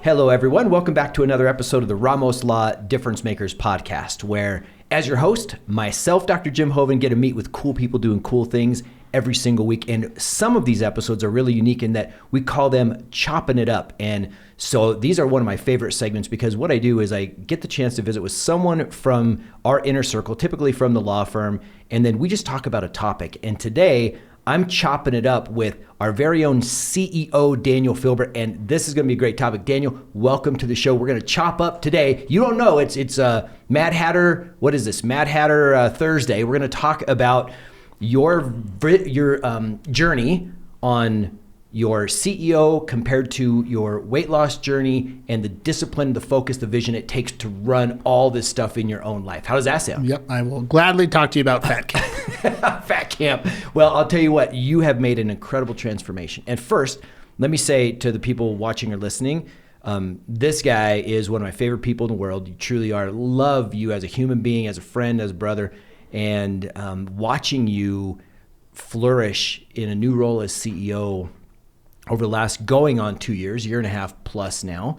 Hello, everyone. Welcome back to another episode of the Ramos Law Difference Makers podcast, where, as your host, myself, Dr. Jim Hoven, get to meet with cool people doing cool things every single week. And some of these episodes are really unique in that we call them chopping it up. And so these are one of my favorite segments because what I do is I get the chance to visit with someone from our inner circle, typically from the law firm, and then we just talk about a topic. And today, I'm chopping it up with our very own CEO, Daniel Filbert, and this is going to be a great topic. Daniel, welcome to the show. We're going to chop up today. You don't know, it's Mad Hatter, what is this? Mad Hatter Thursday. We're going to talk about your journey on your CEO compared to your weight loss journey and the discipline, the focus, the vision it takes to run all this stuff in your own life. How does that sound? Yep, I will gladly talk to you about Fat Camp. Fat Camp. Well, I'll tell you what, you have made an incredible transformation. And first, let me say to the people watching or listening, this guy is one of my favorite people in the world. You truly are. Love you as a human being, as a friend, as a brother. And watching you flourish in a new role as CEO over the last going on 2 years, year and a half plus now,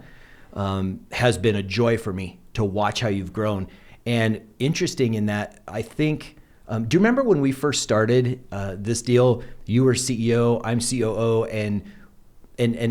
has been a joy for me to watch how you've grown. And interesting in that, I think, do you remember when we first started this deal? You were CEO, I'm COO, and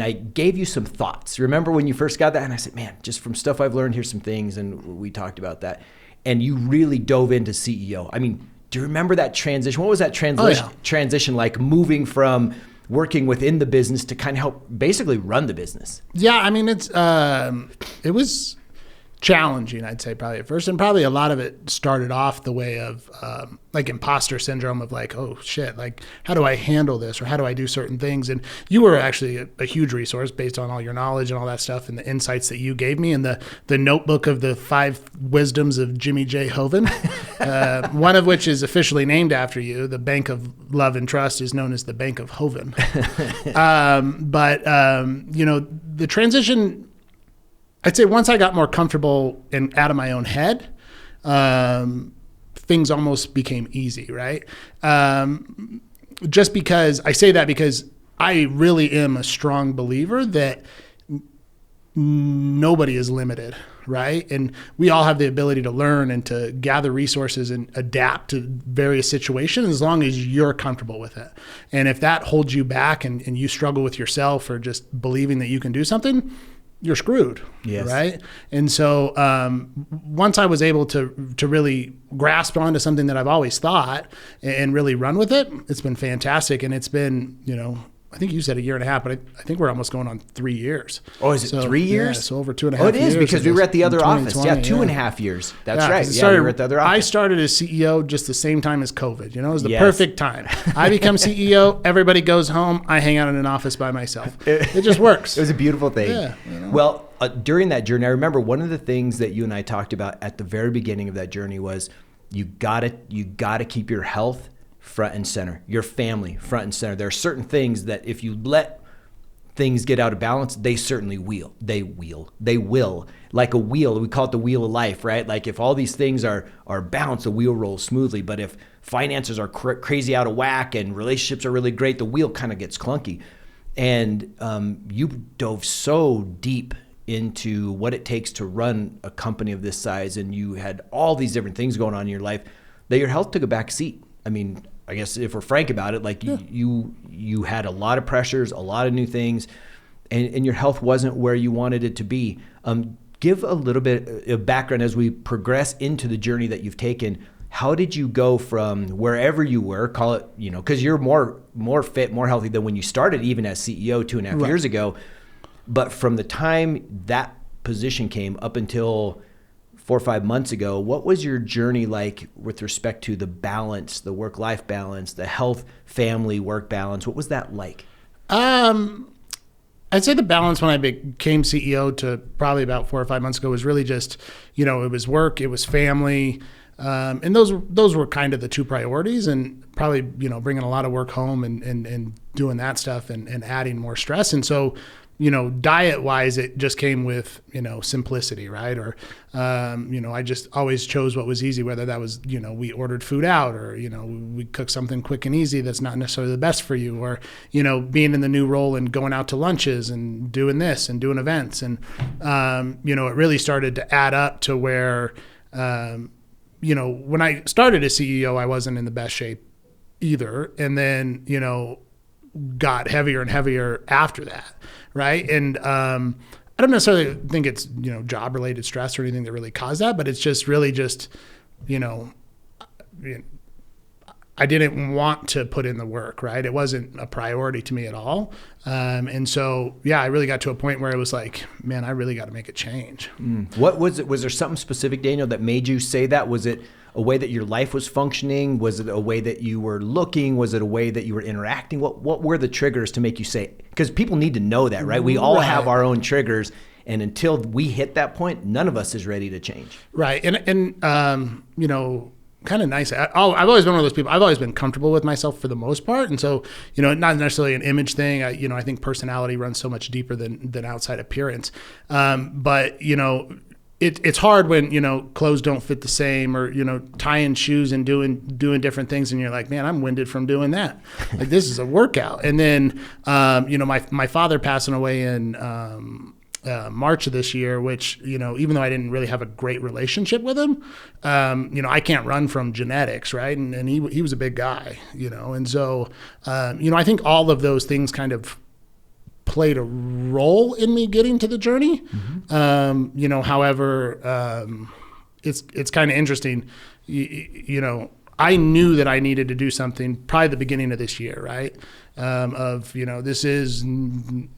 I gave you some thoughts. Remember when you first got that? And I said, man, just from stuff I've learned, here's some things, and we talked about that. And you really dove into CEO. I mean, do you remember that transition? What was that transition like, moving from working within the business to kind of help basically run the business? Yeah, I mean, it was challenging, I'd say, probably at first. And probably a lot of it started off the way of like imposter syndrome of like, oh shit, like how do I handle this or how do I do certain things? And you were actually a huge resource based on all your knowledge and all that stuff and the insights that you gave me and the notebook of the 5 wisdoms of Jimmy J. Hoven, one of which is officially named after you. The Bank of Love and Trust is known as the Bank of Hoven. You know, the transition, I'd say once I got more comfortable and out of my own head, things almost became easy, right? Just because I say that because I really am a strong believer that nobody is limited, right? And we all have the ability to learn and to gather resources and adapt to various situations as long as you're comfortable with it. And if that holds you back and you struggle with yourself or just believing that you can do something, you're screwed, yes. Right? And so once I was able to really grasp onto something that I've always thought and really run with it, it's been fantastic. And it's been, you know, I think you said a year and a half, but I think we're almost going on 3 years. Oh, is it 3 years? Yeah, so over 2.5 years. Oh, it is because we were at the other office. Yeah, 2.5 years. That's right. Yeah, we were at the other office. I started as CEO just the same time as COVID. You know, it was the perfect time. I become CEO, everybody goes home, I hang out in an office by myself. It just works. It was a beautiful thing. Yeah, you know? Well, during that journey, I remember one of the things that you and I talked about at the very beginning of that journey was you gotta keep your health front and center, your family front and center. There are certain things that if you let things get out of balance, they certainly will. They will. Like a wheel, we call it the wheel of life, right? Like if all these things are balanced, the wheel rolls smoothly. But if finances are crazy out of whack and relationships are really great, the wheel kind of gets clunky. And you dove so deep into what it takes to run a company of this size, and you had all these different things going on in your life that your health took a back seat. I mean, I guess if we're frank about it, like you had a lot of pressures, a lot of new things, and your health wasn't where you wanted it to be. Give a little bit of background as we progress into the journey that you've taken. How did you go from wherever you were, call it, you know, because you're more fit, more healthy than when you started, even as CEO 2.5 years ago. But from the time that position came up until 4 or 5 months ago, what was your journey like with respect to the balance, the work-life balance, the health, family, work balance? What was that like? I'd say the balance when I became CEO to probably about 4 or 5 months ago was really just, you know, it was work, it was family. And those were kind of the 2 priorities, and probably, you know, bringing a lot of work home and doing that stuff and adding more stress. And so diet wise, it just came with, simplicity, right? Or, I just always chose what was easy, whether that was, we ordered food out, or, we cooked something quick and easy that's not necessarily the best for you, or, being in the new role and going out to lunches and doing this and doing events. And, it really started to add up to where, when I started as CEO, I wasn't in the best shape either. And then, got heavier and heavier after that. Right. And I don't necessarily think it's, job related stress or anything that really caused that, but it's just really just, I didn't want to put in the work, right? It wasn't a priority to me at all. And so, I really got to a point where it was like, man, I really got to make a change. What was it? Was there something specific, Daniel, that made you say that? Was it a way that your life was functioning? Was it a way that you were looking? Was it a way that you were interacting? What were the triggers to make you say, because people need to know that, right? We all have our own triggers. And until we hit that point, none of us is ready to change. Right. And kind of nice. I've always been one of those people. I've always been comfortable with myself for the most part. And so, not necessarily an image thing. I think personality runs so much deeper than outside appearance. But, it's hard when, clothes don't fit the same, or, tying shoes and doing different things. And you're like, man, I'm winded from doing that. Like, this is a workout. And then, my father passing away in March of this year, which, even though I didn't really have a great relationship with him, I can't run from genetics, right? And he was a big guy, and so, I think all of those things kind of played a role in me getting to the journey. However, it's kind of interesting, I knew that I needed to do something probably the beginning of this year, right? This is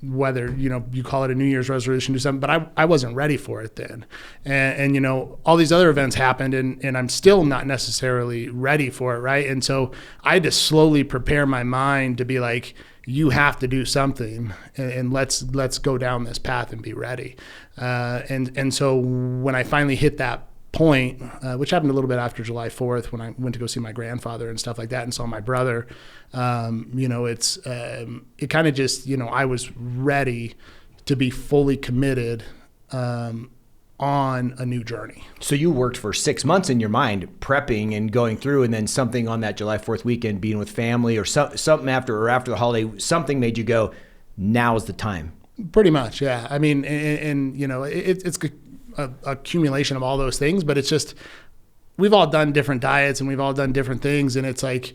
whether, you call it a New Year's resolution, do something, but I wasn't ready for it then. And all these other events happened, and I'm still not necessarily ready for it, right? And so I had to slowly prepare my mind to be like, you have to do something, and let's go down this path and be ready. And so when I finally hit that point, which happened a little bit after July 4th, when I went to go see my grandfather and stuff like that, and saw my brother, it kind of just, I was ready to be fully committed on a new journey. So you worked for 6 months in your mind, prepping and going through, and then something on that July 4th weekend, being with family, or something after the holiday, something made you go, now's the time. Pretty much, yeah. I mean, and it's a accumulation of all those things, but it's just, we've all done different diets and we've all done different things, and it's like,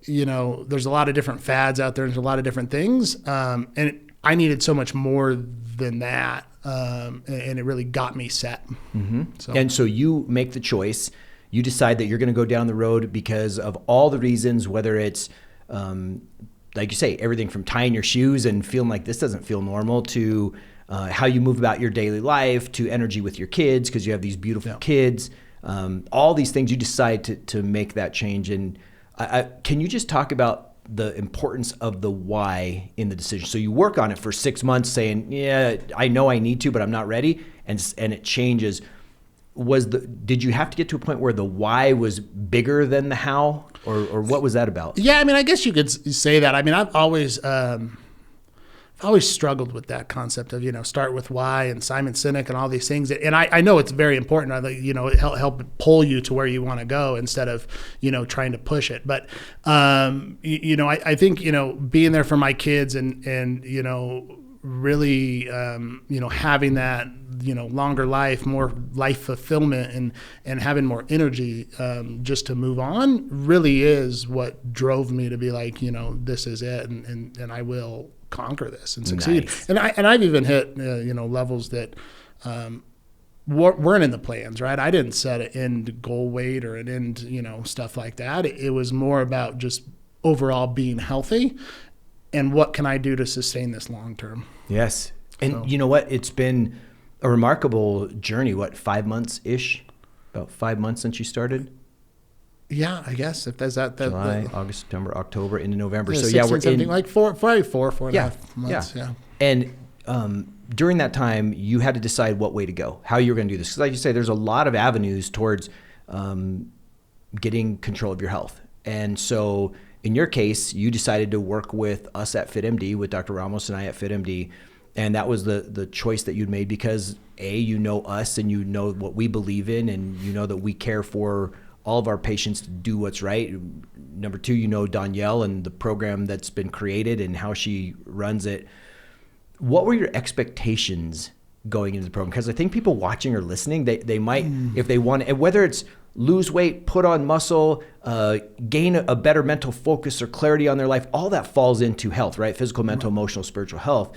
there's a lot of different fads out there, and there's a lot of different things, and I needed so much more than that, and it really got me set. And so you make the choice, you decide that you're going to go down the road because of all the reasons, whether it's like you say, everything from tying your shoes and feeling like this doesn't feel normal, to how you move about your daily life, to energy with your kids because you have these beautiful kids, all these things. You decide to make that change. And can you just talk about the importance of the why in the decision? So you work on it for 6 months saying, yeah, I know I need to, but I'm not ready. And it changes. Did you have to get to a point where the why was bigger than the how, or what was that about? Yeah. I mean, I guess you could say that. I mean, I've always struggled with that concept of, start with why, and Simon Sinek and all these things. And I know it's very important. It help pull you to where you want to go instead of, trying to push it. But, I think, being there for my kids and really, having that, longer life, more life fulfillment, and having more energy, just to move on, really is what drove me to be like, this is it. And I will conquer this and succeed. Nice. And I've even hit, levels that, weren't in the plans, right? I didn't set an end goal weight or an end, stuff like that. It was more about just overall being healthy and what can I do to sustain this long term. Yes. And you know what? It's been a remarkable journey. What, 5 months-ish? About 5 months since you started? Yeah, I guess if there's that July, August, September, October, into November. Yeah, so 16, we're 17, in like four and a half months. Yeah. And during that time, you had to decide what way to go, how you were going to do this. Because like you say, there's a lot of avenues towards getting control of your health. And so in your case, you decided to work with us at FitMD, with Dr. Ramos and I at FitMD, And that was the choice that you'd made because you know us and you know what we believe in, and you know that we care for all of our patients to do what's right. Number two, you know Danielle and the program that's been created and how she runs it. What were your expectations going into the program? Because I think people watching or listening, they might, if they want, and whether it's lose weight, put on muscle, gain a better mental focus or clarity on their life, all that falls into health, right? Physical, mental, emotional, spiritual health.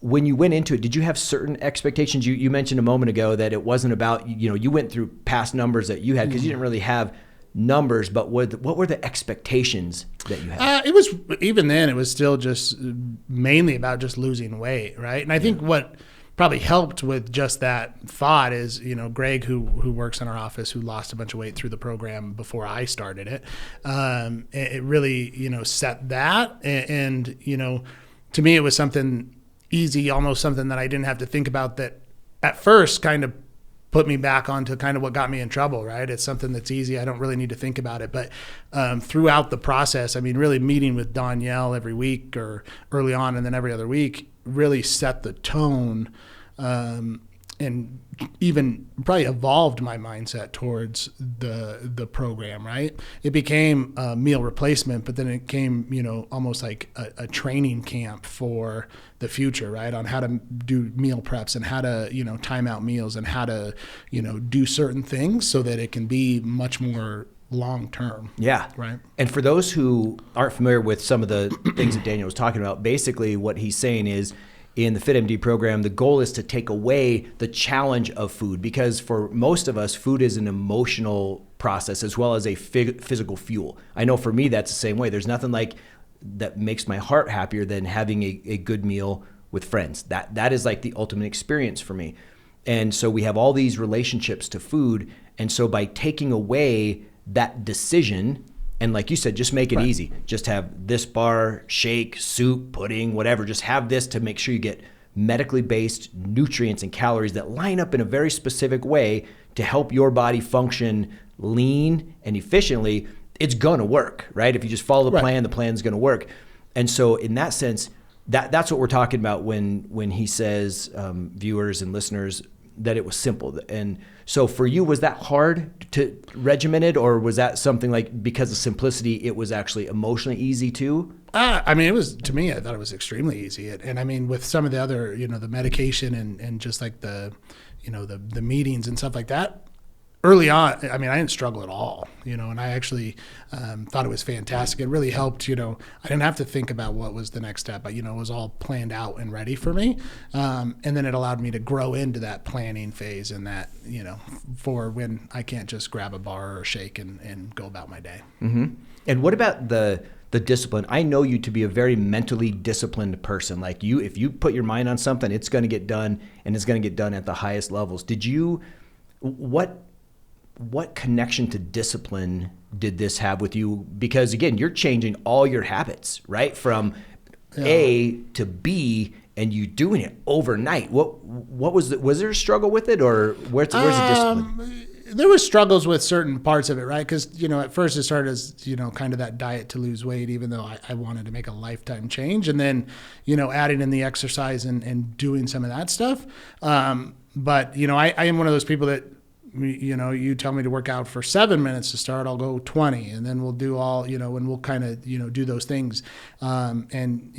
When you went into it, did you have certain expectations? You mentioned a moment ago that it wasn't about, you went through past numbers that you had because you didn't really have numbers, but what were the expectations that you had? It was, even then, it was still just mainly about just losing weight, right? And I think what probably helped with just that thought is, Greg, who works in our office, who lost a bunch of weight through the program before I started it, it really, set that. And, to me, it was something easy, almost something that I didn't have to think about, that at first kind of put me back onto kind of what got me in trouble, right? It's something that's easy. I don't really need to think about it. But throughout the process, really meeting with Danielle every week or early on and then every other week really set the tone, and even probably evolved my mindset towards the program, right? It became a meal replacement, but then it came, almost like a training camp for the future, right? On how to do meal preps and how to, time out meals and how to, do certain things so that it can be much more long-term. Yeah. Right. And for those who aren't familiar with some of the things that Daniel was talking about, basically what he's saying is, in the FitMD program, the goal is to take away the challenge of food, because for most of us, food is an emotional process as well as a physical fuel. I know for me, that's the same way. There's nothing like that makes my heart happier than having a good meal with friends. That is like the ultimate experience for me. And so we have all these relationships to food. And so by taking away that decision, and like you said, just make it easy. Just have this bar, shake, soup, pudding, whatever. Just have this to make sure you get medically based nutrients and calories that line up in a very specific way to help your body function lean and efficiently. It's going to work, right? If you just follow the plan, the plan's going to work. And so in that sense, that's what we're talking about when he says, viewers and listeners, that it was simple. And so for you, was that hard to regimented, or was that something like, because of simplicity, it was actually emotionally easy too? It was, to me, I thought it was extremely easy. And with some of the other, the medication and just like the meetings and stuff like that, early on, I didn't struggle at all, and I actually thought it was fantastic. It really helped, I didn't have to think about what was the next step, but, it was all planned out and ready for me. And then it allowed me to grow into that planning phase and that, for when I can't just grab a bar or a shake and go about my day. Mm-hmm. And what about the discipline? I know you to be a very mentally disciplined person. Like if you put your mind on something, it's going to get done, and it's going to get done at the highest levels. What connection to discipline did this have with you? Because again, you're changing all your habits, right? From A to B, and you doing it overnight. What was there a struggle with it, or where's the discipline? There was struggles with certain parts of it, right? Because, at first it started as, kind of that diet to lose weight, even though I wanted to make a lifetime change. And then, adding in the exercise and doing some of that stuff. But, I am one of those people that, you tell me to work out for 7 minutes to start, I'll go 20, and then we'll do all, and we'll kind of, do those things. And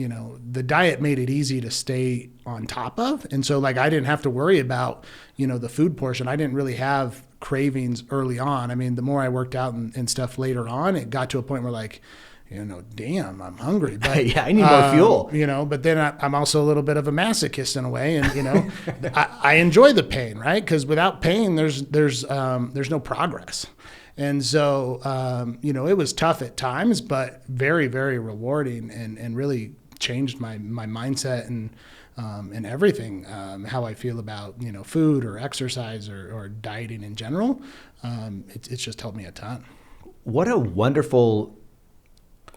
the diet made it easy to stay on top of. And so I didn't have to worry about, the food portion. I didn't really have cravings early on. The more I worked out and stuff later on, it got to a point where damn, I'm hungry. But, yeah, I need more fuel. But then I'm also a little bit of a masochist in a way, and I enjoy the pain, right? Because without pain, there's no progress. And so it was tough at times, but very, very rewarding, and really changed my mindset and everything, how I feel about food or exercise or dieting in general. It's just helped me a ton. What a wonderful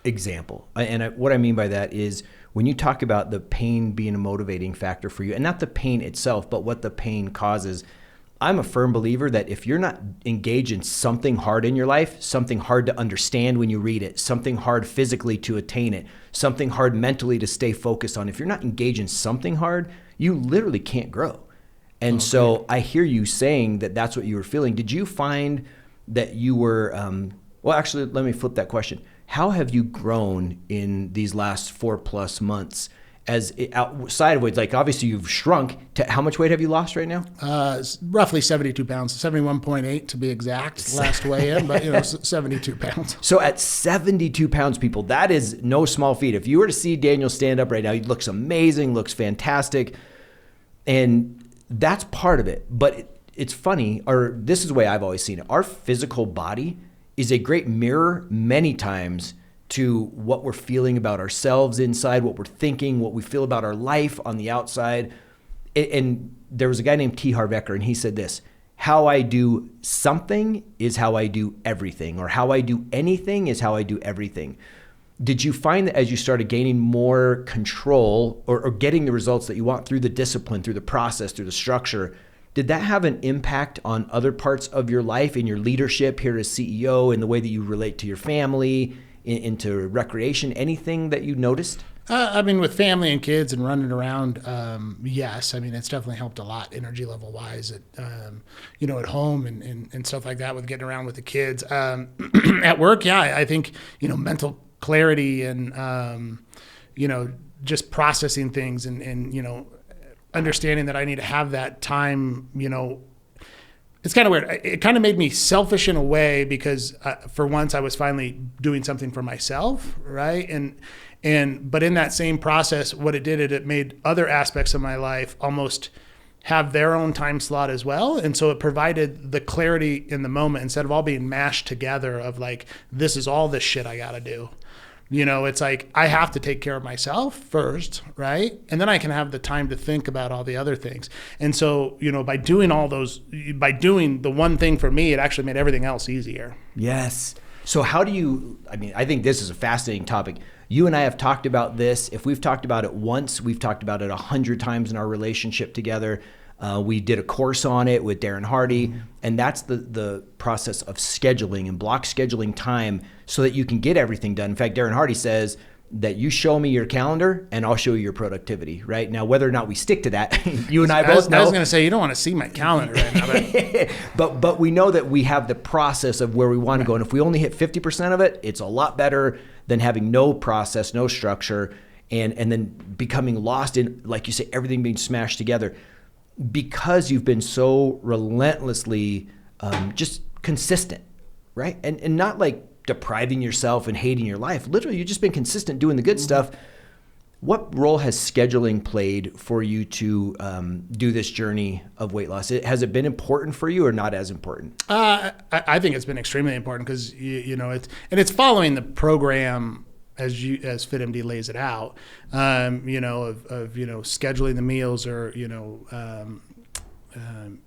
example. And what I mean by that is, when you talk about the pain being a motivating factor for you, and not the pain itself, but what the pain causes, I'm a firm believer that if you're not engaged in something hard in your life, something hard to understand when you read it, something hard physically to attain it, something hard mentally to stay focused on, if you're not engaged in something hard, you literally can't grow. And so I hear you saying that that's what you were feeling. Did you find that you were, well, actually, let me flip that question. How have you grown in these last 4+ months? As outside of weight, like obviously you've shrunk. How much weight have you lost right now? Roughly 72 pounds, 71.8 to be exact, last weigh in, but 72 pounds. So at 72 pounds, people, that is no small feat. If you were to see Daniel stand up right now, he looks amazing, looks fantastic. And that's part of it. But it's funny, or this is the way I've always seen it. Our physical body is a great mirror many times to what we're feeling about ourselves inside, what we're thinking, what we feel about our life on the outside. And there was a guy named T. Harv Eker, and he said this: how I do something is how I do everything, or how I do anything is how I do everything. Did you find that as you started gaining more control or getting the results that you want through the discipline, through the process, through the structure, did that have an impact on other parts of your life, in your leadership here as CEO, in the way that you relate to your family, into recreation, anything that you noticed? I mean, with family and kids and running around, yes. I mean, it's definitely helped a lot energy level wise at, at home and stuff like that with getting around with the kids. At work, yeah, I think, mental clarity and, just processing things and understanding that I need to have that time, it's kind of weird. It kind of made me selfish in a way because for once I was finally doing something for myself, right? But in that same process, what it did, it made other aspects of my life almost have their own time slot as well. And so it provided the clarity in the moment instead of all being mashed together of like, this is all this shit I got to do. It's like I have to take care of myself first, right? And then I can have the time to think about all the other things. And so, by doing the one thing for me, it actually made everything else easier. Yes. So how do you, I think this is a fascinating topic. You and I have talked about this. If we've talked about it once, we've talked about it 100 times in our relationship together. We did a course on it with Darren Hardy, and that's the process of scheduling and block scheduling time so that you can get everything done. In fact, Darren Hardy says that you show me your calendar and I'll show you your productivity, right? Now, whether or not we stick to that, you and I both know. I was going to say, you don't want to see my calendar right now. But we know that we have the process of where we want to go. And if we only hit 50% of it, it's a lot better than having no process, no structure, and then becoming lost in, like you say, everything being smashed together. Because you've been so relentlessly just consistent, right? And not like depriving yourself and hating your life. Literally, you've just been consistent doing the good stuff. What role has scheduling played for you to do this journey of weight loss? Has it been important for you or not as important? I think it's been extremely important because, it's following the program as FitMD lays it out, of scheduling the meals or,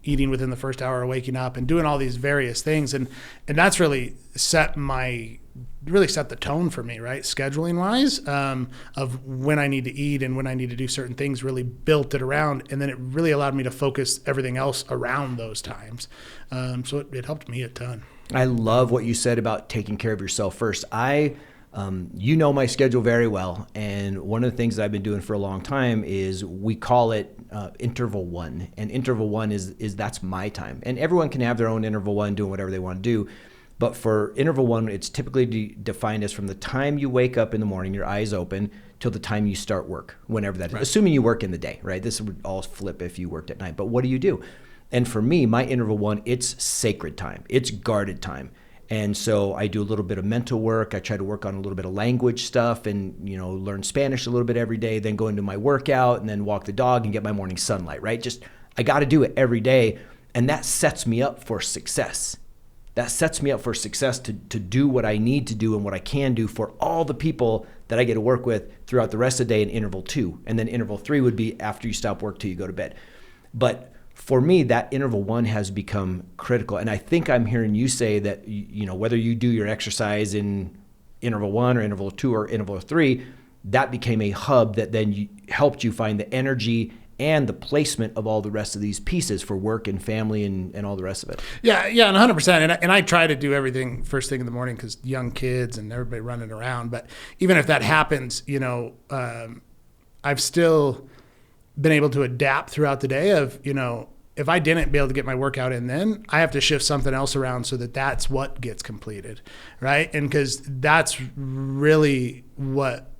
eating within the first hour of waking up and doing all these various things. And that's really set the tone for me, right? Scheduling wise, of when I need to eat and when I need to do certain things, really built it around. And then it really allowed me to focus everything else around those times. So it helped me a ton. I love what you said about taking care of yourself first. You know my schedule very well, and one of the things that I've been doing for a long time is we call it interval one, and interval one is that's my time, and everyone can have their own interval one doing whatever they want to do, but for interval one, it's typically defined as from the time you wake up in the morning, your eyes open, till the time you start work, whenever that is, assuming you work in the day, right? This would all flip if you worked at night, but what do you do? And for me, my interval one, it's sacred time, it's guarded time. And so I do a little bit of mental work. I try to work on a little bit of language stuff and, learn Spanish a little bit every day, then go into my workout and then walk the dog and get my morning sunlight, right? I got to do it every day. And that sets me up for success. That sets me up for success to do what I need to do and what I can do for all the people that I get to work with throughout the rest of the day in interval 2. And then interval 3 would be after you stop work till you go to bed. But for me, that interval 1 has become critical. And I think I'm hearing you say that, whether you do your exercise in interval 1 or interval 2 or interval 3, that became a hub that then helped you find the energy and the placement of all the rest of these pieces for work and family and all the rest of it. Yeah, and 100%. And I try to do everything first thing in the morning because young kids and everybody running around. But even if that happens, I've still been able to adapt throughout the day of, if I didn't be able to get my workout in then, I have to shift something else around so that that's what gets completed, right? And because that's really what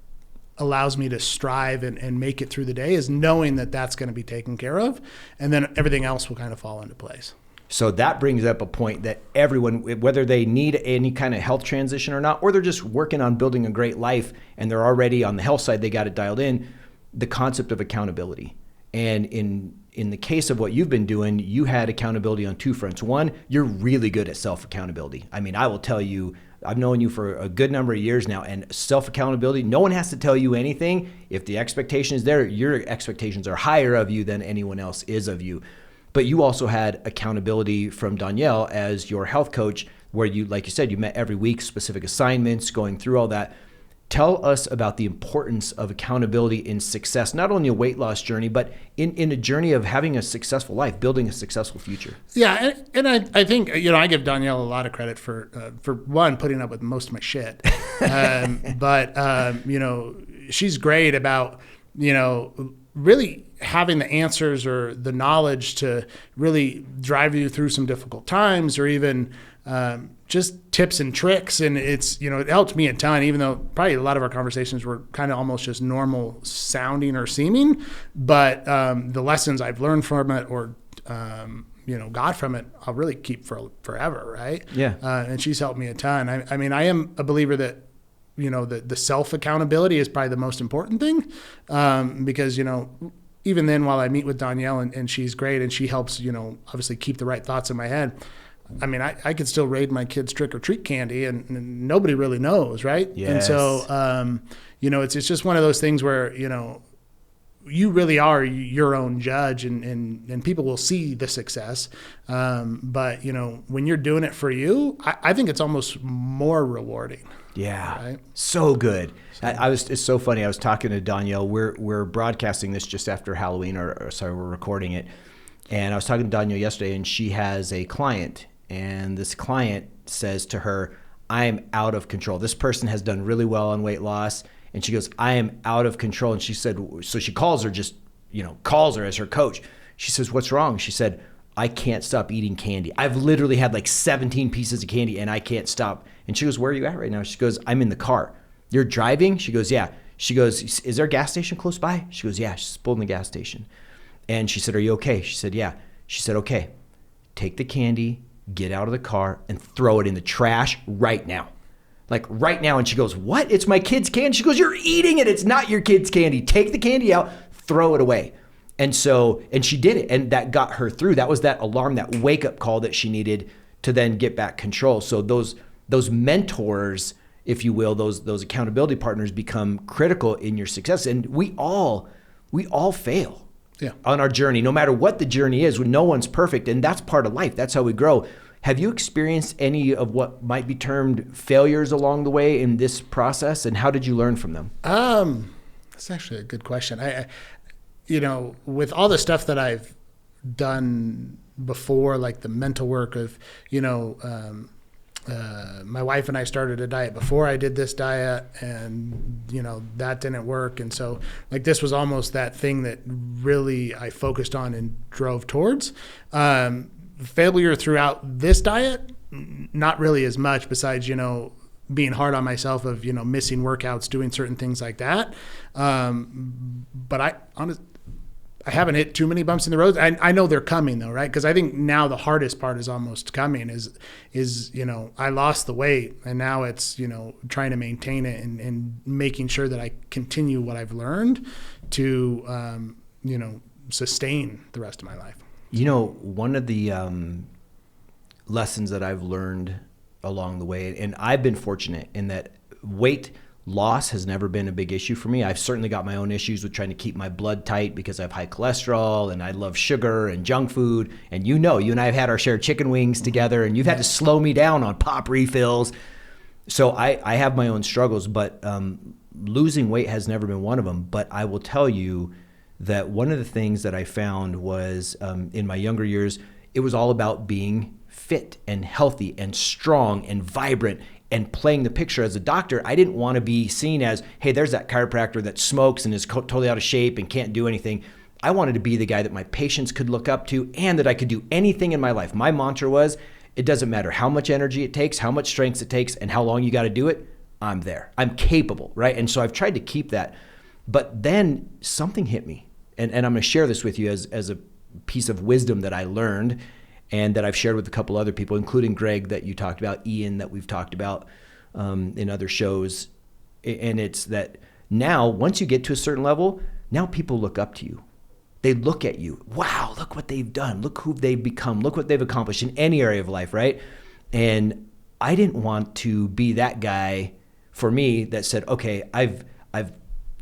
allows me to strive and make it through the day, is knowing that that's going to be taken care of, and then everything else will kind of fall into place. So that brings up a point that everyone, whether they need any kind of health transition or not, or they're just working on building a great life and they're already on the health side, they got it dialed in, the concept of accountability. And in the case of what you've been doing, you had accountability on two fronts. One, you're really good at self-accountability. I mean, I will tell you, I've known you for a good number of years now, and self-accountability, no one has to tell you anything. If the expectation is there, your expectations are higher of you than anyone else is of you. But you also had accountability from Danielle as your health coach, where you, like you said, you met every week, specific assignments, going through all that. Tell us about the importance of accountability in success, not only a weight loss journey, but in a journey of having a successful life, building a successul future. Yeah, and I think, I give Danielle a lot of credit for one, putting up with most of my shit. But she's great about, really having the answers or the knowledge to really drive you through some difficult times, or even just tips and tricks. And it's, it helped me a ton, even though probably a lot of our conversations were kind of almost just normal sounding or seeming, but the lessons I've learned from it, or got from it, I'll really keep for forever, right? Yeah. And she's helped me a ton. I mean, I am a believer that the self accountability is probably the most important thing, because even then, while I meet with Danielle and she's great and she helps obviously keep the right thoughts in my head, I mean, I could still raid my kids' trick or treat candy and nobody really knows, right? Yes. And so it's just one of those things where you really are your own judge, and people will see the success, but when you're doing it for you, I think it's almost more rewarding. Yeah, right? So good. It's so funny. I was talking to Danielle. We're broadcasting this just after Halloween, or sorry, we're recording it. And I was talking to Danielle yesterday, and she has a client, and this client says to her, "I am out of control. This person has done really well on weight loss." And she goes, "I am out of control." And she said, so she calls her, calls her as her coach. She says, "What's wrong?" She said, "I can't stop eating candy. I've literally had like 17 pieces of candy and I can't stop." And she goes, "Where are you at right now?" She goes, "I'm in the car." "You're driving?" She goes, "Yeah." She goes, "Is there a gas station close by?" She goes, "Yeah." She's pulled in the gas station. And she said, "Are you okay?" She said, "Yeah." She said, "Okay, take the candy, get out of the car, and throw it in the trash right now." Like right now. And she goes, "What? It's my kid's candy." She goes, "You're eating it. It's not your kid's candy. Take the candy out, throw it away." And she did it. And that got her through. That was that alarm, that wake up call that she needed to then get back control. So those mentors, if you will, those accountability partners become critical in your success. And we all fail. Yeah. On our journey, no matter what the journey is, no one's perfect. And that's part of life. That's how we grow. Have you experienced any of what might be termed failures along the way in this process? And how did you learn from them? That's actually a good question. I with all the stuff that I've done before, like the mental work of, my wife and I started a diet before I did this diet, and that didn't work. And so like this was almost that thing that really I focused on and drove towards. Failure throughout this diet, not really as much, besides being hard on myself of missing workouts, doing certain things like that. But I haven't hit too many bumps in the road. I know they're coming though, right? Because I think now the hardest part is almost coming. Is I lost the weight, and now it's trying to maintain it and making sure that I continue what I've learned to sustain the rest of my life. One of the lessons that I've learned along the way, and I've been fortunate in that weight loss has never been a big issue for me. I've certainly got my own issues with trying to keep my blood tight because I have high cholesterol and I love sugar and junk food. And you and I have had our share of chicken wings together, and you've had to slow me down on pop refills. So I have my own struggles, but losing weight has never been one of them. But I will tell you that one of the things that I found was in my younger years, it was all about being fit and healthy and strong and vibrant and playing the picture. As a doctor, I didn't want to be seen as, hey, there's that chiropractor that smokes and is totally out of shape and can't do anything. I wanted to be the guy that my patients could look up to and that I could do anything in my life. My mantra was, it doesn't matter how much energy it takes, how much strength it takes, and how long you got to do it. I'm there. I'm capable, right? And so I've tried to keep that. But then something hit me. And I'm going to share this with you as a piece of wisdom that I learned and that I've shared with a couple other people, including Greg that you talked about, Ian that we've talked about in other shows. And it's that now, once you get to a certain level, now people look up to you. They look at you. Wow, look what they've done. Look who they've become. Look what they've accomplished in any area of life, right? And I didn't want to be that guy for me that said, okay, I've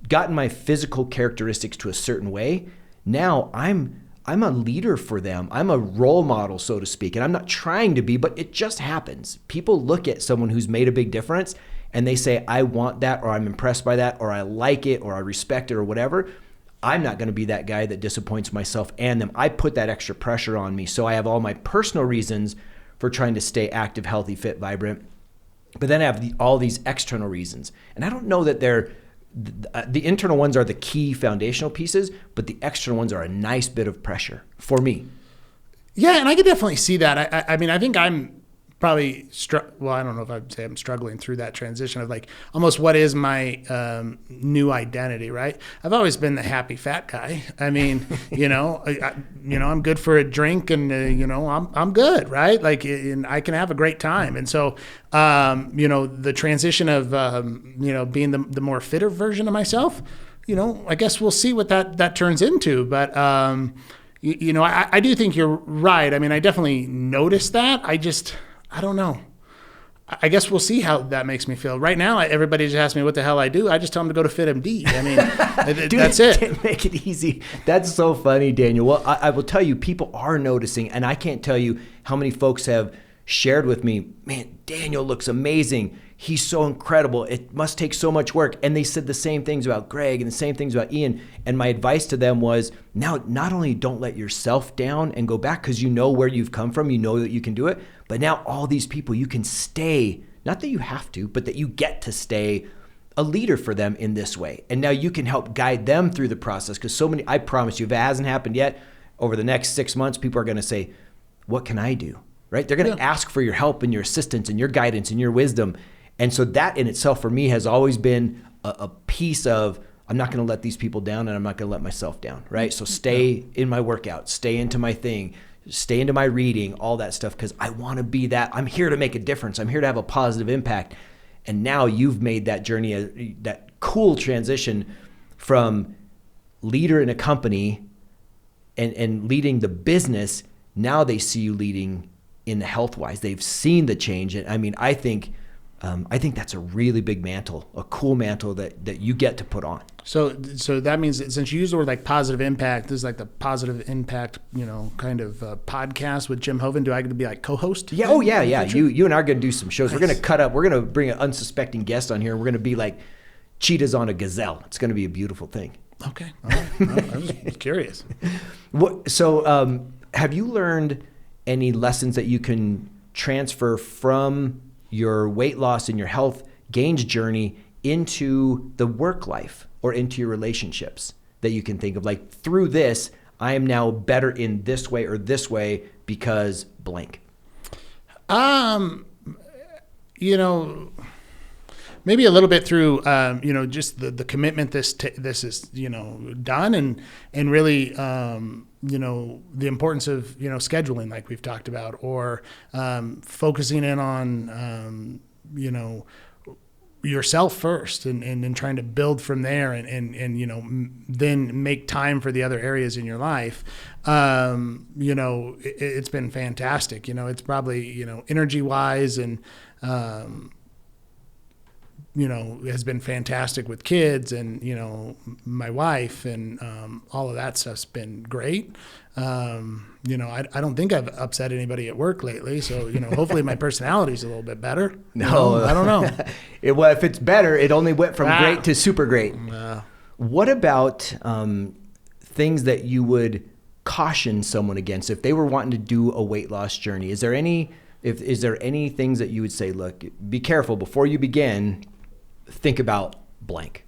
gotten my physical characteristics to a certain way. Now I'm a leader for them. I'm a role model, so to speak. And I'm not trying to be, but it just happens. People look at someone who's made a big difference and they say, I want that, or I'm impressed by that, or I like it, or I respect it, or whatever. I'm not going to be that guy that disappoints myself and them. I put that extra pressure on me. So I have all my personal reasons for trying to stay active, healthy, fit, vibrant. But then I have all these external reasons. And I don't know that the internal ones are the key foundational pieces, but the external ones are a nice bit of pressure for me. Yeah, and I could definitely see that. I mean, I think I'm probably, I don't know if I'd say I'm struggling through that transition of like almost what is my new identity, right? I've always been the happy fat guy. I mean, I'm good for a drink and, I'm good, right? Like, and I can have a great time. And so, the transition of, being the more fitter version of myself, I guess we'll see what that turns into. But, I do think you're right. I mean, I definitely noticed that. I don't know. I guess we'll see how that makes me feel. Right now, everybody just asks me what the hell I do. I just tell them to go to FitMD. I mean, Dude, that's it. Make it easy. That's so funny, Daniel. Well, I will tell you, people are noticing, and I can't tell you how many folks have shared with me, man, Daniel looks amazing. He's so incredible. It must take so much work. And they said the same things about Greg and the same things about Ian. And my advice to them was, now, not only don't let yourself down and go back because you know where you've come from, you know that you can do it, but now all these people, you can stay, not that you have to, but that you get to stay a leader for them in this way. And now you can help guide them through the process because I promise you, if it hasn't happened yet, over the next 6 months, people are going to say, what can I do? Right? They're going to ask for your help and your assistance and your guidance and your wisdom. And so that in itself for me has always been a piece of, I'm not going to let these people down and I'm not going to let myself down, right? So stay in my workout, stay into my thing, stay into my reading, all that stuff, because I want to be that. I'm here to make a difference. I'm here to have a positive impact. And now you've made that journey, that cool transition from leader in a company and leading the business. Now they see you leading in the health-wise. They've seen the change. And I mean, I think that's a really big mantle, a cool mantle that you get to put on. So that means that since you use the word like positive impact, this is like the positive impact, kind of podcast with Jim Hoven. Do I get to be like co-host? Yeah. Oh yeah. Yeah. You and I are going to do some shows. Nice. We're going to cut up. We're going to bring an unsuspecting guest on here. We're going to be like cheetahs on a gazelle. It's going to be a beautiful thing. Okay. All right. I was curious. So have you learned any lessons that you can transfer from your weight loss and your health gains journey into the work life or into your relationships that you can think of? Like, through this, I am now better in this way or this way because blank. Maybe a little bit through, just the commitment this is, done and really, the importance of, scheduling like we've talked about, or focusing in on, yourself first and trying to build from there and then make time for the other areas in your life. It's been fantastic. It's probably, energy wise and, has been fantastic with kids and, my wife and all of that stuff's been great. I don't think I've upset anybody at work lately. So, hopefully my personality's a little bit better. No, I don't know. If it's better, it only went from great to super great. What about things that you would caution someone against if they were wanting to do a weight loss journey? Is there any things that you would say, look, be careful before you begin, think about blank?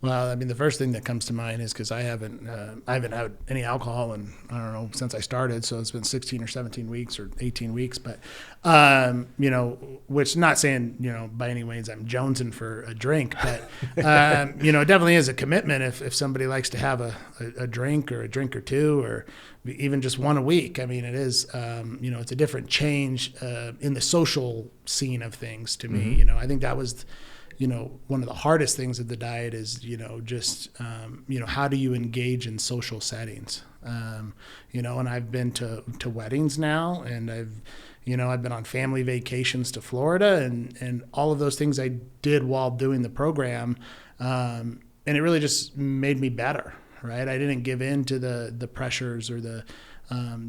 Well, I mean, the first thing that comes to mind is because I haven't had any alcohol in, I don't know, since I started. So it's been 16 or 17 weeks or 18 weeks. But, which not saying, by any means I'm jonesing for a drink. But, it definitely is a commitment if somebody likes to have a drink or a drink or two or even just one a week. I mean, it is, it's a different change in the social scene of things to me. I think that was one of the hardest things of the diet is, how do you engage in social settings? And I've been to weddings now, and I've been on family vacations to Florida, and all of those things I did while doing the program. And it really just made me better, right? I didn't give in to the pressures or the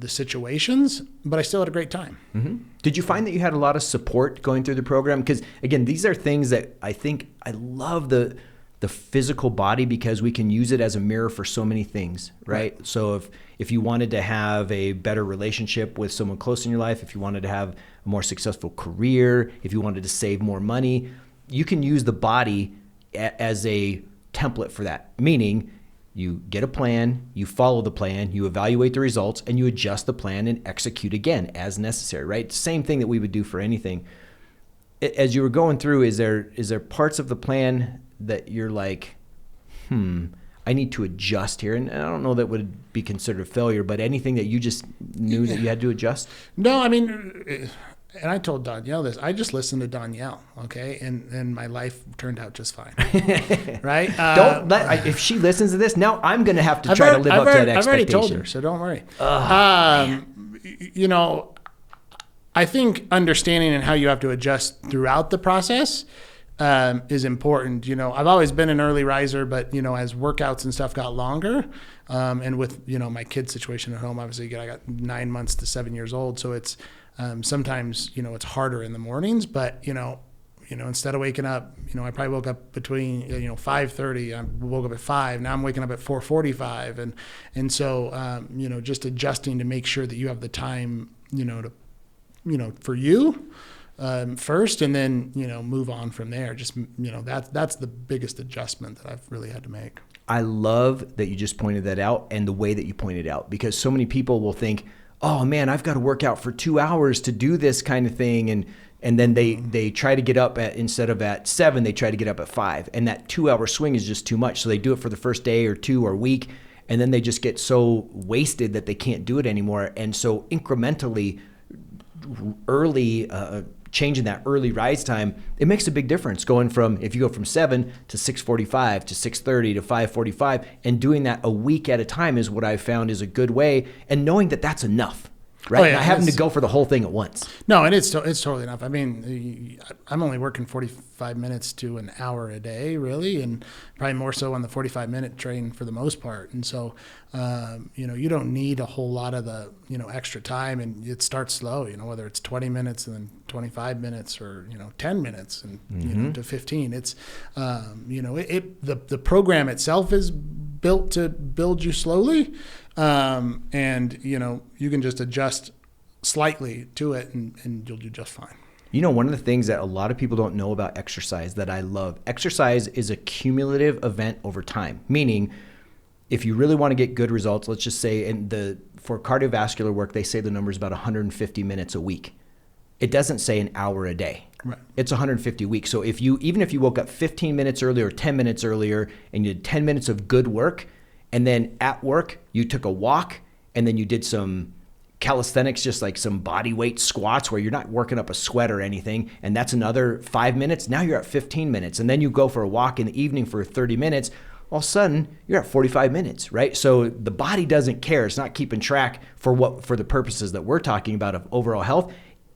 situations, but I still had a great time. Mm-hmm. Did you find that you had a lot of support going through the program? Because again, these are things that I think I love the physical body because we can use it as a mirror for so many things, right? So if you wanted to have a better relationship with someone close in your life, if you wanted to have a more successful career, if you wanted to save more money, you can use the body as a template for that. Meaning, you get a plan, you follow the plan, you evaluate the results, and you adjust the plan and execute again as necessary, right? Same thing that we would do for anything. As you were going through, is there parts of the plan that you're like, I need to adjust here? And I don't know that would be considered a failure, but anything that you just knew that you had to adjust? No, I mean, and I told Danielle this. I just listened to Danielle, okay, and my life turned out just fine, right? If she listens to this now, I'm going to have to try to live up to that expectation. I've already told her, so don't worry. I think understanding and how you have to adjust throughout the process is important. I've always been an early riser, but as workouts and stuff got longer, and with my kid situation at home, obviously I got 9 months to 7 years old, so it's sometimes, it's harder in the mornings, but, instead of waking up, I probably woke up between, 5:30, I woke up at 5, now I'm waking up at 4:45. And so, just adjusting to make sure that you have the time, for you, first, and then, move on from there. Just, that's the biggest adjustment that I've really had to make. I love that you just pointed that out and the way that you pointed out, because so many people will think, oh man, I've got to work out for 2 hours to do this kind of thing. And then they try to get up instead of at 7, they try to get up at 5. And that 2-hour swing is just too much. So they do it for the first day or two or week. And then they just get so wasted that they can't do it anymore. And so incrementally early, changing that early rise time, it makes a big difference going from, if you go from 7 to 6:45 to 6:30 to 5:45, and doing that a week at a time is what I've found is a good way, and knowing that that's enough, right? Oh, yeah, not having to go for the whole thing at once. No, and it's totally enough. I mean, I'm only working 45 minutes to an hour a day, really, and probably more so on the 45-minute train for the most part. And so, you don't need a whole lot of the, extra time, and it starts slow, whether it's 20 minutes and then 25 minutes or, 10 minutes and, to 15. It's, the program itself is built to build you slowly. And, you can just adjust slightly to it and you'll do just fine. One of the things that a lot of people don't know about exercise that I love, exercise is a cumulative event over time, meaning if you really want to get good results, let's just say for cardiovascular work, they say the number is about 150 minutes a week. It doesn't say an hour a day. Right. It's 150 weeks. So even if you woke up 15 minutes earlier or 10 minutes earlier and you did 10 minutes of good work, and then at work you took a walk and then you did some calisthenics, just like some body weight squats where you're not working up a sweat or anything, and that's another 5 minutes, now you're at 15 minutes. And then you go for a walk in the evening for 30 minutes, all of a sudden you're at 45 minutes, right? So the body doesn't care. It's not keeping track for the purposes that we're talking about of overall health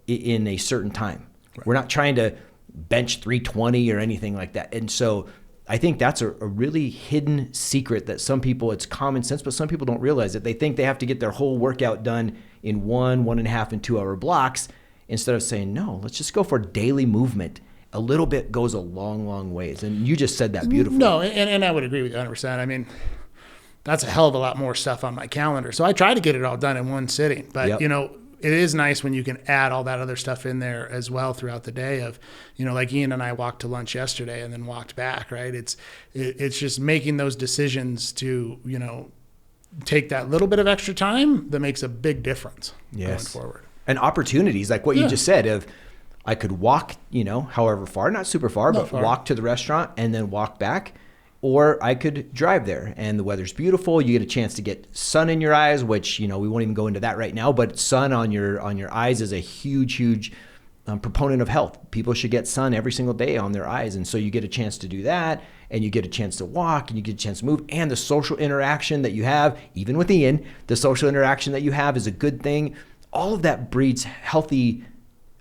in a certain time. Right. We're not trying to bench 320 or anything like that. And so I think that's a really hidden secret that some people, it's common sense, but some people don't realize it. They think they have to get their whole workout done in 1.5, and 2 hour blocks, instead of saying, no, let's just go for daily movement. A little bit goes a long, long ways. And you just said that beautifully. No, and I would agree with you 100%. I mean, that's a hell of a lot more stuff on my calendar. So I try to get it all done in one sitting. But, it is nice when you can add all that other stuff in there as well throughout the day of, like Ian and I walked to lunch yesterday and then walked back, right? It's just making those decisions to, take that little bit of extra time that makes a big difference going forward. And opportunities, like what you just said, of I could walk, however far, not super far, but walk to the restaurant and then walk back. Or I could drive there and the weather's beautiful. You get a chance to get sun in your eyes, which, we won't even go into that right now, but sun on your eyes is a huge proponent of health. People should get sun every single day on their eyes. And so you get a chance to do that, and you get a chance to walk, and you get a chance to move, and the social interaction that you have, even with Ian, the social interaction that you have is a good thing. All of that breeds a healthy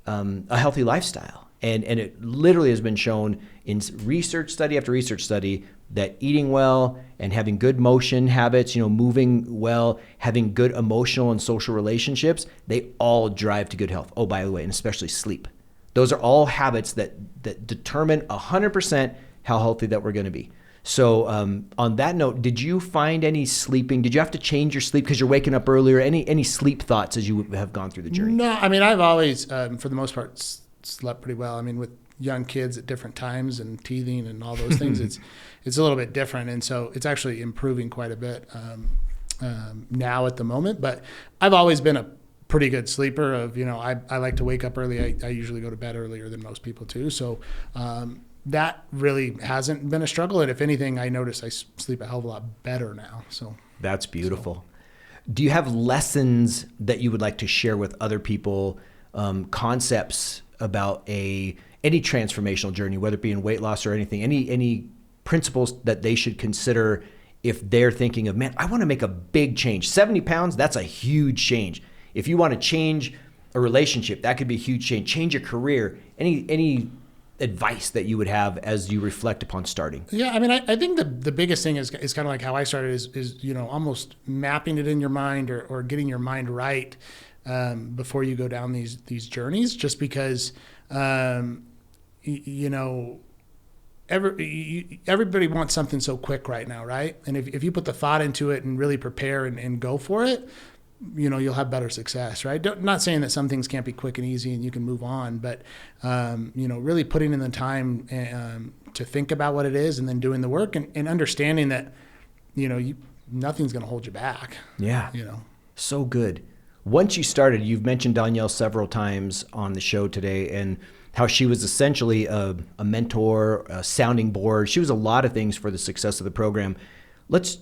lifestyle. And it literally has been shown in research study after research study that eating well and having good motion habits, moving well, having good emotional and social relationships, they all drive to good health. Oh, by the way, and especially sleep. Those are all habits that determine 100% how healthy that we're going to be. So on that note, did you find any sleeping? Did you have to change your sleep because you're waking up earlier? Any sleep thoughts as you have gone through the journey? No, I've always, for the most part, slept pretty well. With young kids at different times and teething and all those things, it's a little bit different. And so it's actually improving quite a bit now at the moment. But I've always been a pretty good sleeper of, I like to wake up early. I usually go to bed earlier than most people too. So that really hasn't been a struggle. And if anything, I notice I sleep a hell of a lot better now. So that's beautiful. Do you have lessons that you would like to share with other people, concepts about any transformational journey, whether it be in weight loss or anything, any principles that they should consider if they're thinking of, man, I want to make a big change. 70 pounds, that's a huge change. If you want to change a relationship, that could be a huge change. Change your career. Any advice that you would have as you reflect upon starting? Yeah, I think the biggest thing is kind of like how I started is almost mapping it in your mind or getting your mind right before you go down these journeys, just because everybody wants something so quick right now, right? And if you put the thought into it and really prepare and go for it, you'll have better success, right? Not saying that some things can't be quick and easy and you can move on, but really putting in the time to think about what it is and then doing the work and understanding that nothing's going to hold you back. Yeah. So good. Once you started, you've mentioned Danielle several times on the show today and how she was essentially a mentor, a sounding board. She was a lot of things for the success of the program. Let's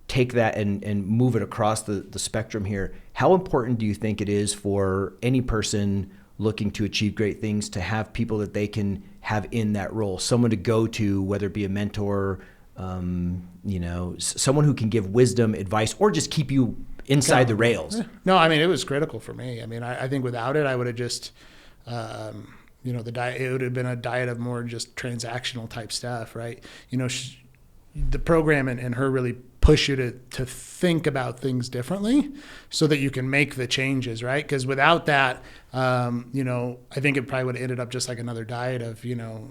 take that and move it across the spectrum here. How important do you think it is for any person looking to achieve great things to have people that they can have in that role? Someone to go to, whether it be a mentor, someone who can give wisdom, advice, or just keep you inside the rails. No, it was critical for me. I think without it, I would have just, the diet, it would have been a diet of more just transactional type stuff, right? The program and her really push you to think about things differently so that you can make the changes, right? Because without that, I think it probably would have ended up just like another diet of,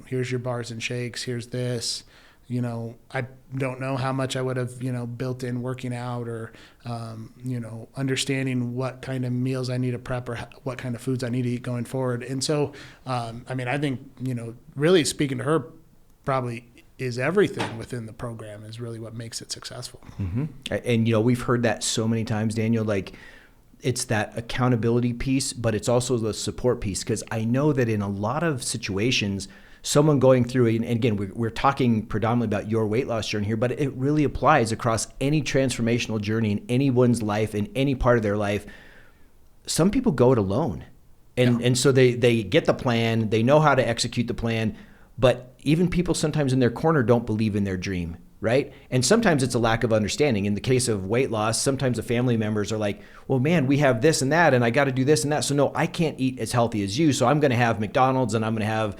here's your bars and shakes, here's this. I don't know how much I would have, built in working out or, understanding what kind of meals I need to prep or what kind of foods I need to eat going forward. And so, I think, really speaking to her probably is everything within the program is really what makes it successful. Mm-hmm. And, we've heard that so many times, Daniel, like it's that accountability piece, but it's also the support piece. Because I know that in a lot of situations, someone going through, and again, we're talking predominantly about your weight loss journey here, but it really applies across any transformational journey in anyone's life, in any part of their life. Some people go it alone. And so they get the plan, they know how to execute the plan, but even people sometimes in their corner don't believe in their dream, right? And sometimes it's a lack of understanding. In the case of weight loss, sometimes the family members are like, well, man, we have this and that, and I got to do this and that. So no, I can't eat as healthy as you. So I'm going to have McDonald's and I'm going to have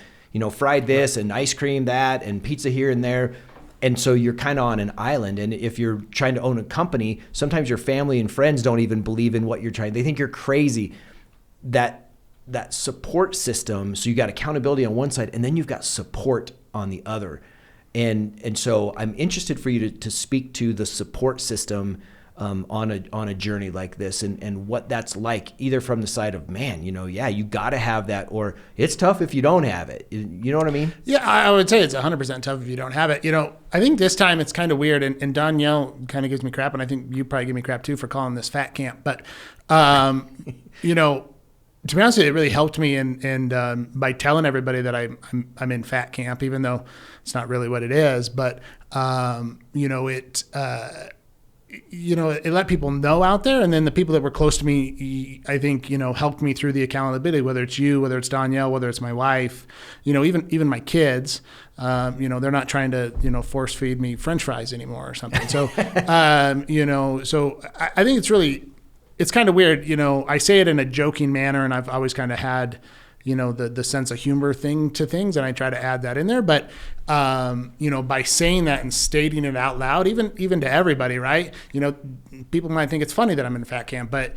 fried this and ice cream that and pizza here and there. And so you're kind of on an island. And if you're trying to own a company, sometimes your family and friends don't even believe in what you're trying. They think you're crazy. That support system, so you got accountability on one side and then you've got support on the other. And so I'm interested for you to speak to the support system on a journey like this, and what that's like, either from the side of, man, you got to have that, or it's tough if you don't have it. You know what I mean? Yeah, I would say it's 100% tough if you don't have it. I think this time it's kind of weird, and Danielle kind of gives me crap, and I think you probably give me crap too for calling this fat camp. But, to be honest with you, it really helped me and by telling everybody that I'm in fat camp, even though it's not really what it is. But, it let people know out there. And then the people that were close to me, I think, helped me through the accountability, whether it's you, whether it's Danielle, whether it's my wife, even my kids, they're not trying to, force feed me French fries anymore or something. So, so I think it's kind of weird. I say it in a joking manner, and I've always kind of had, the sense of humor thing to things, and I try to add that in there. But, by saying that and stating it out loud, even to everybody, right? People might think it's funny that I'm in fat camp, but,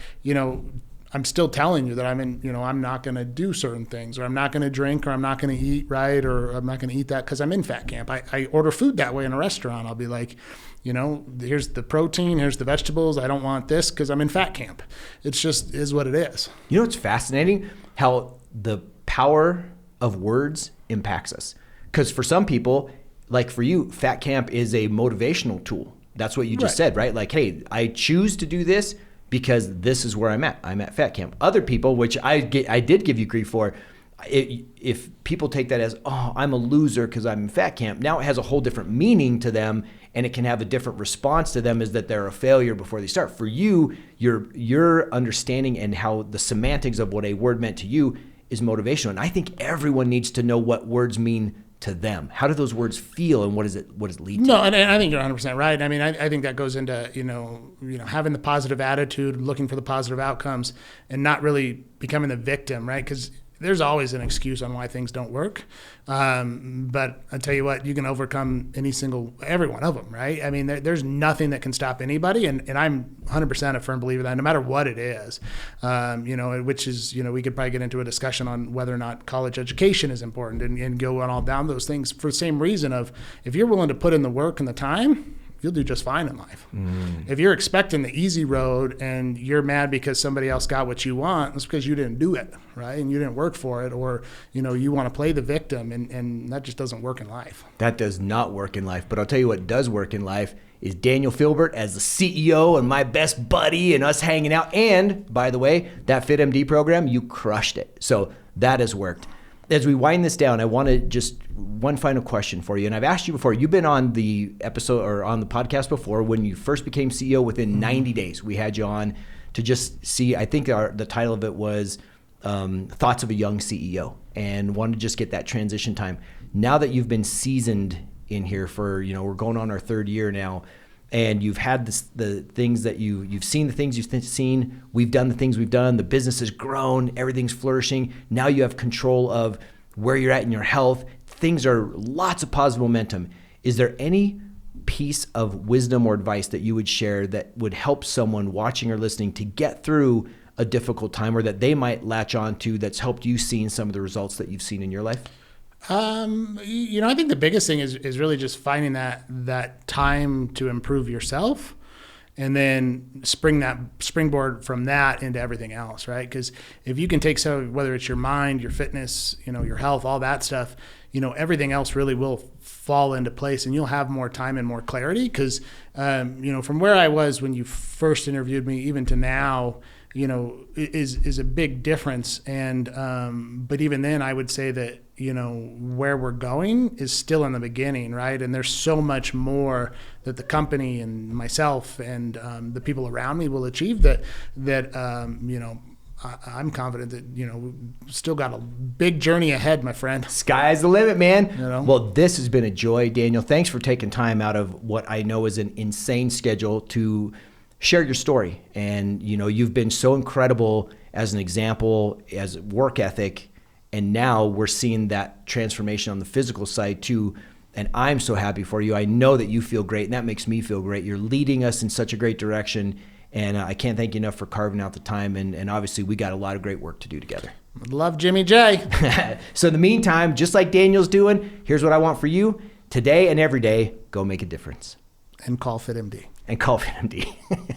I'm still telling you that I'm not going to do certain things, or I'm not going to drink, or I'm not going to eat right, or I'm not going to eat that because I'm in fat camp. I order food that way in a restaurant. I'll be like, here's the protein, here's the vegetables. I don't want this because I'm in fat camp. It's just is what it is. It's fascinating how the power of words impacts us. Because for some people, like for you, fat camp is a motivational tool. That's what you just said, right? Like, hey, I choose to do this because this is where I'm at. I'm at fat camp. Other people, which I did give you grief for, if people take that as, oh, I'm a loser because I'm in fat camp, now it has a whole different meaning to them, and it can have a different response to them, is that they're a failure before they start. For you, your understanding and how the semantics of what a word meant to you is motivational. And I think everyone needs to know what words mean to them. How do those words feel, and what does it lead to? No, and I think you're 100% right. I mean, I think that goes into, having the positive attitude, looking for the positive outcomes, and not really becoming the victim, right? Because there's always an excuse on why things don't work. But I tell you what, you can overcome every one of them, right? I mean, there's nothing that can stop anybody. And I'm 100% a firm believer that no matter what it is, which is, we could probably get into a discussion on whether or not college education is important and go on all down those things for the same reason of, if you're willing to put in the work and the time, you'll do just fine in life. If you're expecting the easy road and you're mad because somebody else got what you want, that's because you didn't do it, right? And you didn't work for it, or, you want to play the victim, and that just doesn't work in life. That does not work in life. But I'll tell you what does work in life is Daniel Filbert as the CEO and my best buddy, and us hanging out. And by the way, that FitMD program, you crushed it. So that has worked. As we wind this down, I want to just one final question for you. And I've asked you before, you've been on the episode or on the podcast before when you first became CEO. Within 90 days, we had you on to just see, I think the title of it was Thoughts of a Young CEO, and wanted to just get that transition time. Now that you've been seasoned in here for, we're going on our third year now, and you've had the things that you've seen, the things you've seen, we've done the things we've done, the business has grown, everything's flourishing. Now you have control of where you're at in your health. Things are lots of positive momentum. Is there any piece of wisdom or advice that you would share that would help someone watching or listening to get through a difficult time, or that they might latch on to, that's helped you see some of the results that you've seen in your life? I think the biggest thing is really just finding that time to improve yourself, and then springboard from that into everything else, right? Because if you can take whether it's your mind, your fitness, your health, all that stuff, everything else really will fall into place, and you'll have more time and more clarity. Because, from where I was when you first interviewed me, even to now, is a big difference. And, but even then I would say that, where we're going is still in the beginning, right? And there's so much more that the company and myself and, the people around me will achieve that, I'm confident that, we've still got a big journey ahead, my friend. Sky's the limit, man. Well, this has been a joy, Daniel. Thanks for taking time out of what I know is an insane schedule to share your story. And, you've been so incredible as an example, as work ethic. And now we're seeing that transformation on the physical side too. And I'm so happy for you. I know that you feel great, and that makes me feel great. You're leading us in such a great direction. And I can't thank you enough for carving out the time. And obviously we got a lot of great work to do together. Love Jimmy J. So in the meantime, just like Daniel's doing, here's what I want for you. today and every day, go make a difference. And call FitMD. And call FitMD.